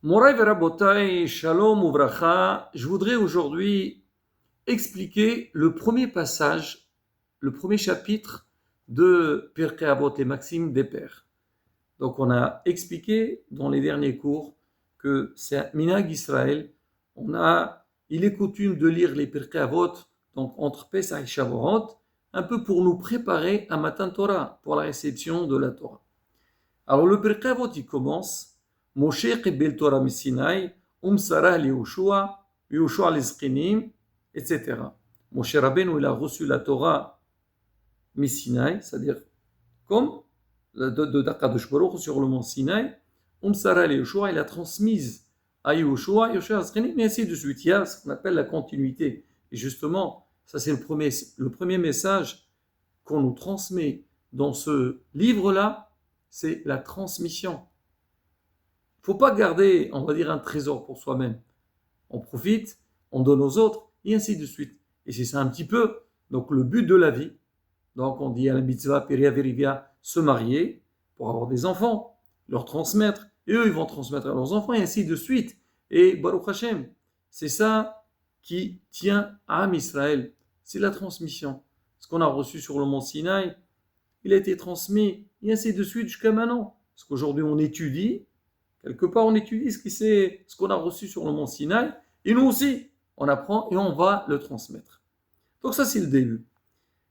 Moray Verabotai, Shalom Uvracha, je voudrais aujourd'hui expliquer le premier passage, le premier chapitre de Pirkei Avot, les Maximes des Pères. Donc on a expliqué dans les derniers cours que c'est un Minhag Israël, il est coutume de lire les Pirkei Avot, donc entre Pesach et Shavuot, un peu pour nous préparer à Matan Torah, pour la réception de la Torah. Alors le Pirkei Avot, il commence Moshe qibel Torah Sinai, Sarah li Yoshua, Yoshua les Zkinim, etc. Moshe Rabbeinu, il a reçu la Torah Sinai, c'est-à-dire comme de Kadosh Baruch sur le mont Sinaï, Sarah li Yoshua, il a transmise à Yoshua, Yoshua les Zkinim, et ainsi de suite. Il y a ce qu'on appelle la continuité. Et justement, ça c'est le premier message qu'on nous transmet dans ce livre-là, c'est la transmission. Il ne faut pas garder, on va dire, un trésor pour soi-même. On profite, on donne aux autres, et ainsi de suite. Et c'est ça un petit peu, donc le but de la vie. Donc on dit à la mitzvah, peria verivia, se marier pour avoir des enfants, leur transmettre, et eux ils vont transmettre à leurs enfants, et ainsi de suite. Et Baruch Hashem, c'est ça qui tient à Am Israël, c'est la transmission. Ce qu'on a reçu sur le mont Sinaï, il a été transmis, et ainsi de suite jusqu'à maintenant. Parce qu'aujourd'hui on étudie, quelque part, on étudie ce qu'on a reçu sur le mont Sinaï, et nous aussi, on apprend et on va le transmettre. Donc ça, c'est le début.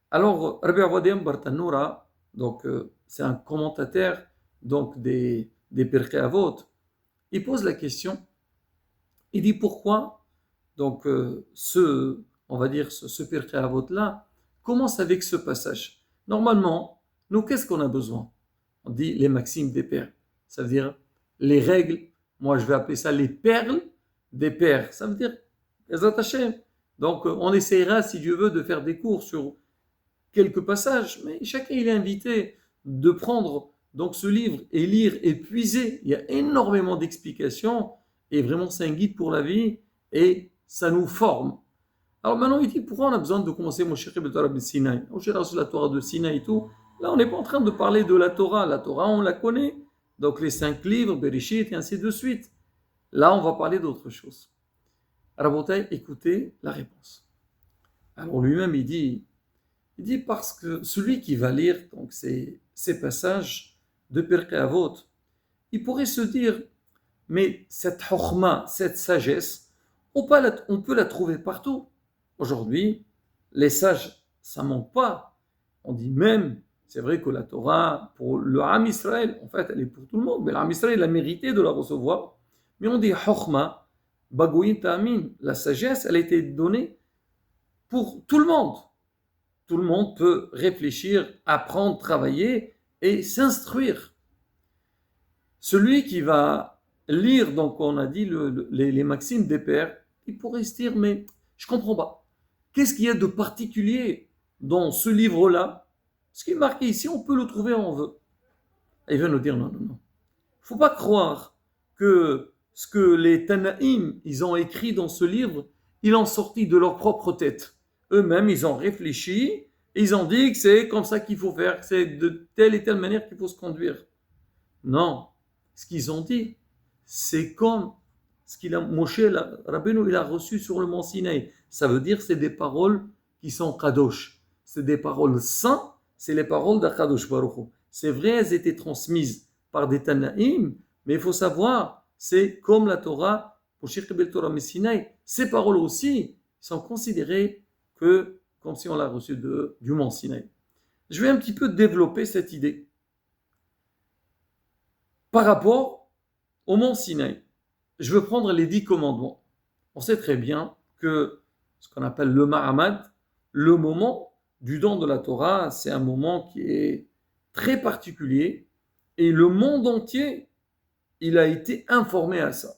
Alors, Rabbi Avodim Bartanura, donc c'est un commentateur donc des Pirkei Avot, il pose la question, il dit pourquoi donc on va dire ce Pirkei Avot là commence avec ce passage. Normalement, nous, qu'est-ce qu'on a besoin? On dit les maximes des pères, ça veut dire les règles, moi je vais appeler ça les perles des pères, ça veut dire les attachés. Donc on essaiera, si Dieu veut, de faire des cours sur quelques passages, mais chacun il est invité de prendre donc ce livre et lire et puiser. Il y a énormément d'explications et vraiment c'est un guide pour la vie et ça nous forme. Alors maintenant il dit pourquoi on a besoin de commencer Moshe qibel Torah Sinaï. Moshe a reçu la Torah de Sinaï et tout. Là on n'est pas en train de parler de la Torah. La Torah on la connaît. Donc les 5 livres, Bereshit et ainsi de suite. Là, on va parler d'autre chose. Rabotai, écoutez la réponse. Alors lui-même, il dit parce que celui qui va lire donc, ces passages de Pirkei Avot, il pourrait se dire, mais cette chokhma, cette sagesse, on peut la trouver partout. Aujourd'hui, les sages, ça ne manque pas. On dit même, c'est vrai que la Torah, pour le Ham Israël, en fait, elle est pour tout le monde, mais l'Ham Israël a mérité de la recevoir. Mais on dit Chokhma, Bagoyin Ta'amin, la sagesse, elle a été donnée pour tout le monde. Tout le monde peut réfléchir, apprendre, travailler et s'instruire. Celui qui va lire, donc on a dit les maximes des pères, il pourrait se dire, mais je ne comprends pas. Qu'est-ce qu'il y a de particulier dans ce livre-là? Ce qui est marqué ici, on peut le trouver où on veut. Et il va nous dire non. Il ne faut pas croire que ce que les Tanaïm, ils ont écrit dans ce livre, ils l'ont sorti de leur propre tête. Eux-mêmes, ils ont réfléchi, et ils ont dit que c'est comme ça qu'il faut faire, que c'est de telle et telle manière qu'il faut se conduire. Non. Ce qu'ils ont dit, c'est comme ce qu'il a, Moshe Rabbeinu, il a reçu sur le mont Sinaï. Ça veut dire c'est des paroles qui sont kadosh. C'est des paroles saintes, c'est les paroles d'Akadosh Baruch Hu. C'est vrai, elles étaient transmises par des Tanaïm, mais il faut savoir, c'est comme la Torah, Moshe qibel Torah Sinaï, ces paroles aussi sont considérées que comme si on l'a reçu du mont Sinaï. Je vais un petit peu développer cette idée. Par rapport au mont Sinaï, je veux prendre les 10 commandements. On sait très bien que ce qu'on appelle le Ma'amad, le moment du don de la Torah, c'est un moment qui est très particulier et le monde entier, il a été informé à ça.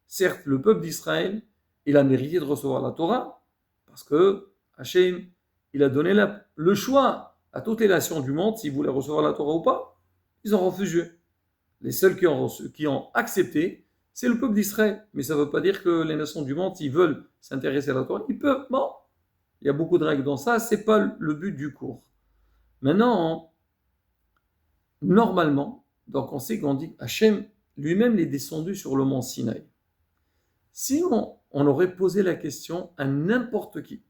Certes, le peuple d'Israël, il a mérité de recevoir la Torah parce que Hachem, il a donné le choix à toutes les nations du monde s'ils voulaient recevoir la Torah ou pas. Ils ont refusé. Les seuls qui ont accepté, c'est le peuple d'Israël. Mais ça ne veut pas dire que les nations du monde, s'ils veulent s'intéresser à la Torah, ils peuvent. Bon, il y a beaucoup de règles dans ça, ce n'est pas le but du cours. Maintenant, normalement, donc on sait qu'on dit Hachem, lui-même est descendu sur le mont Sinaï. Si on aurait posé la question à n'importe qui,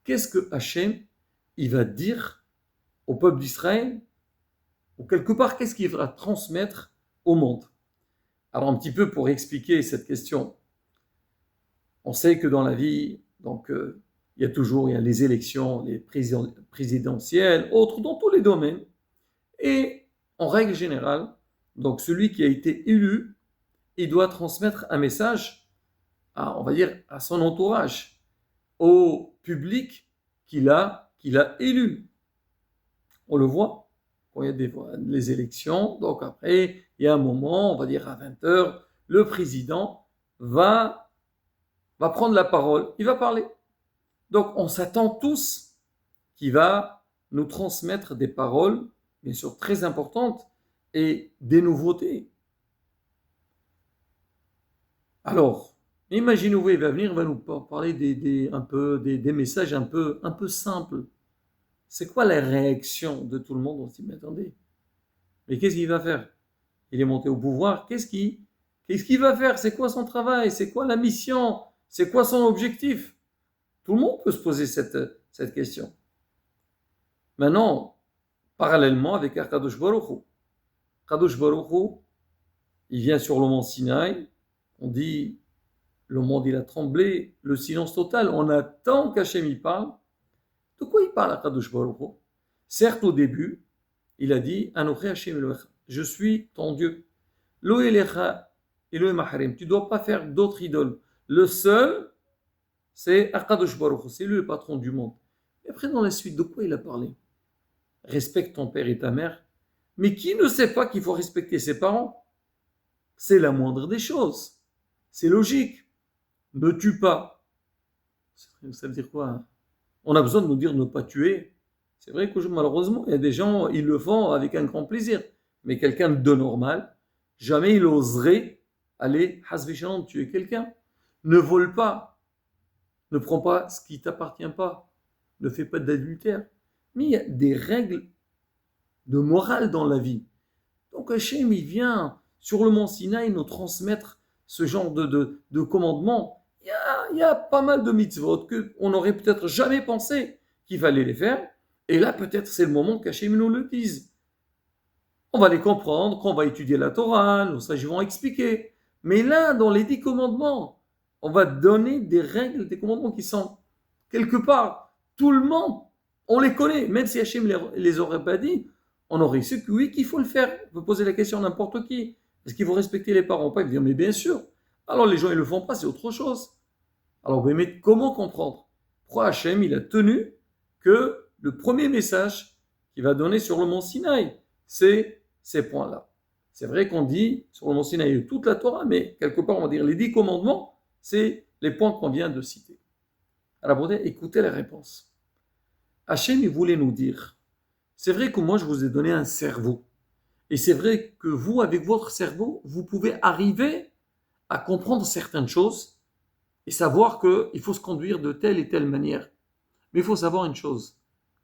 qu'est-ce que Hachem il va dire au peuple d'Israël, ou quelque part, qu'est-ce qu'il va transmettre au monde? Alors un petit peu pour expliquer cette question, on sait que dans la vie, donc il y a les élections, les présidentielles, autres, dans tous les domaines. Et en règle générale, donc celui qui a été élu, il doit transmettre un message à, on va dire, à son entourage, au public qu'il a élu. On le voit quand il y a les élections. Donc après, il y a un moment, on va dire à 20h, le président va prendre la parole, il va parler. Donc on s'attend tous qu'il va nous transmettre des paroles, bien sûr très importantes, et des nouveautés. Alors, imaginez-vous, il va venir, il va nous parler des messages un peu simples. C'est quoi la réaction de tout le monde? On se dit, mais attendez, mais qu'est-ce qu'il va faire? Il est monté au pouvoir, qu'est-ce qu'il va faire? C'est quoi son travail? C'est quoi la mission? C'est quoi son objectif? Tout le monde peut se poser cette question. Maintenant, parallèlement avec Akadosh Baruch Hu. Akadosh Baruch Hu, il vient sur le mont Sinaï, on dit, le monde il a tremblé, le silence total, on attend qu'Hachem y parle. De quoi il parle Akadosh Baruch Hu? Certes, au début, il a dit, Anochi Hachem Elohecha, je suis ton Dieu. Lo Elecha Elohim Acharim, tu ne dois pas faire d'autres idoles. Le seul, c'est Akadosh Baruch Hu, c'est lui le patron du monde. Et après, dans la suite, de quoi il a parlé? Respecte ton père et ta mère. Mais qui ne sait pas qu'il faut respecter ses parents? C'est la moindre des choses. C'est logique. Ne tue pas. Ça veut dire quoi? On a besoin de nous dire ne pas tuer. C'est vrai que malheureusement, il y a des gens, ils le font avec un grand plaisir. Mais quelqu'un de normal, jamais il oserait aller, hasbi shalom, tuer quelqu'un. Ne vole pas. Ne prends pas ce qui ne t'appartient pas. Ne fais pas d'adultère. Mais il y a des règles de morale dans la vie. Donc Hachem, il vient sur le mont Sinaï nous transmettre ce genre de commandements. Il y a pas mal de mitzvot qu'on n'aurait peut-être jamais pensé qu'il fallait les faire. Et là, peut-être, c'est le moment qu'Hachem nous le dise. On va les comprendre, quand on va étudier la Torah, nos sages vont expliquer. Mais là, dans les 10 commandements, on va donner des règles, des commandements qui sont quelque part, tout le monde, on les connaît. Même si Hachem les aurait pas dit, on aurait su que oui, qu'il faut le faire. On peut poser la question à n'importe qui. Est-ce qu'il faut respecter les parents? Pas, ils dire, mais bien sûr. Alors les gens, ils ne le font pas, c'est autre chose. Alors, mais comment comprendre? Pourquoi Hachem, il a tenu que le premier message qu'il va donner sur le mont Sinaï, c'est ces points-là. C'est vrai qu'on dit sur le mont Sinaï toute la Torah, mais quelque part, on va dire les 10 commandements, c'est les points qu'on vient de citer. Alors, écoutez la réponse. Hachem, il voulait nous dire, c'est vrai que moi, je vous ai donné un cerveau. Et c'est vrai que vous, avec votre cerveau, vous pouvez arriver à comprendre certaines choses et savoir qu'il faut se conduire de telle et telle manière. Mais il faut savoir une chose.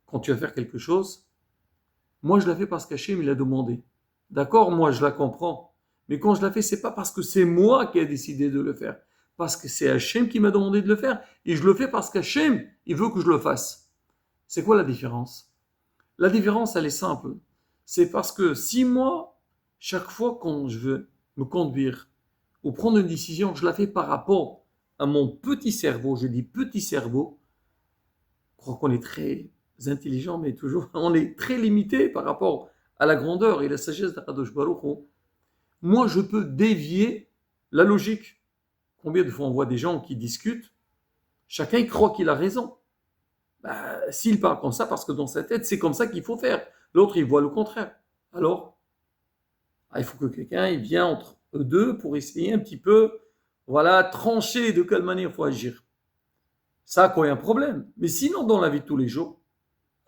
Quand tu vas faire quelque chose, moi, je la fais parce qu'Hachem, il a demandé. D'accord, moi, je la comprends. Mais quand je la fais, c'est pas parce que c'est moi qui ai décidé de le faire. Parce que c'est Hachem qui m'a demandé de le faire. Et je le fais parce qu'Hachem, il veut que je le fasse. C'est quoi la différence? La différence, elle est simple. C'est parce que si moi, chaque fois quand je veux me conduire ou prendre une décision, je la fais par rapport à mon petit cerveau, je dis petit cerveau, je crois qu'on est très intelligent, mais toujours, on est très limité par rapport à la grandeur et la sagesse d'Akadosh Baruch Hu. Moi, je peux dévier la logique. Combien de fois on voit des gens qui discutent, chacun croit qu'il a raison. S'il parle comme ça, parce que dans sa tête, c'est comme ça qu'il faut faire. L'autre, il voit le contraire. Alors, il faut que quelqu'un il vienne entre eux deux pour essayer un petit peu, voilà, trancher de quelle manière il faut agir. Ça, quoi, il y a un problème. Mais sinon, dans la vie de tous les jours,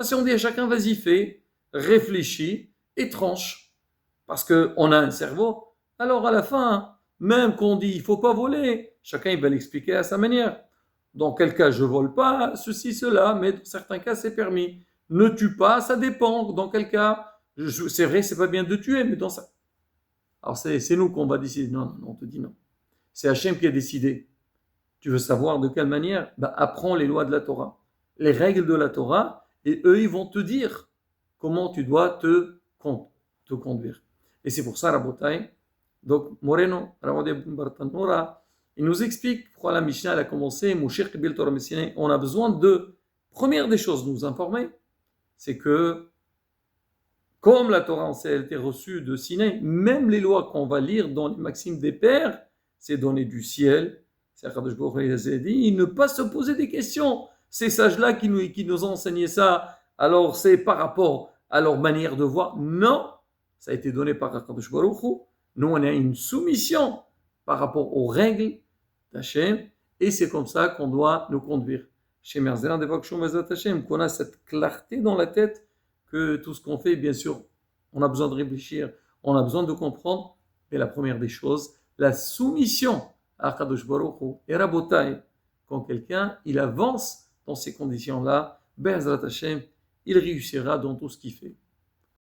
si on dit à chacun, vas-y, fais, réfléchis et tranche. Parce qu'on a un cerveau. Alors, à la fin, même qu'on dit, il ne faut pas voler, chacun, il va l'expliquer à sa manière. Dans quel cas je vole pas, ceci, cela, mais dans certains cas c'est permis. Ne tue pas, ça dépend. Dans quel cas, c'est vrai, c'est pas bien de tuer, mais dans ça. Alors c'est nous qu'on va décider. Non, non, non, on te dit non. C'est Hachem qui a décidé. Tu veux savoir de quelle manière? Apprends les lois de la Torah, les règles de la Torah, et eux, ils vont te dire comment tu dois te conduire. Et c'est pour ça, Rabotai, donc Moreno, Rabotai Bartanora, il nous explique pourquoi la Mishnah elle a commencé, Mouchir Kibil Torah Messine. On a besoin de, première des choses, nous informer, c'est que comme la Torah a été reçue de Sinaï, même les lois qu'on va lire dans les maximes des pères, c'est donné du ciel. C'est Akadosh Baruch Hu a dit, ne pas se poser des questions. Ces sages-là qui nous ont enseigné ça, alors c'est par rapport à leur manière de voir. Non, ça a été donné par Akadosh Baruch Hu. Nous, on a une soumission par rapport aux règles d'Hachem, et c'est comme ça qu'on doit nous conduire. Chez Merzelan Devakshon Bezat Hachem, qu'on a cette clarté dans la tête que tout ce qu'on fait, bien sûr, on a besoin de réfléchir, on a besoin de comprendre, mais la première des choses, la soumission à Kadosh Baruch Hu et Rabotai, quand quelqu'un, il avance dans ces conditions-là, Be'ezrat Hashem, il réussira dans tout ce qu'il fait.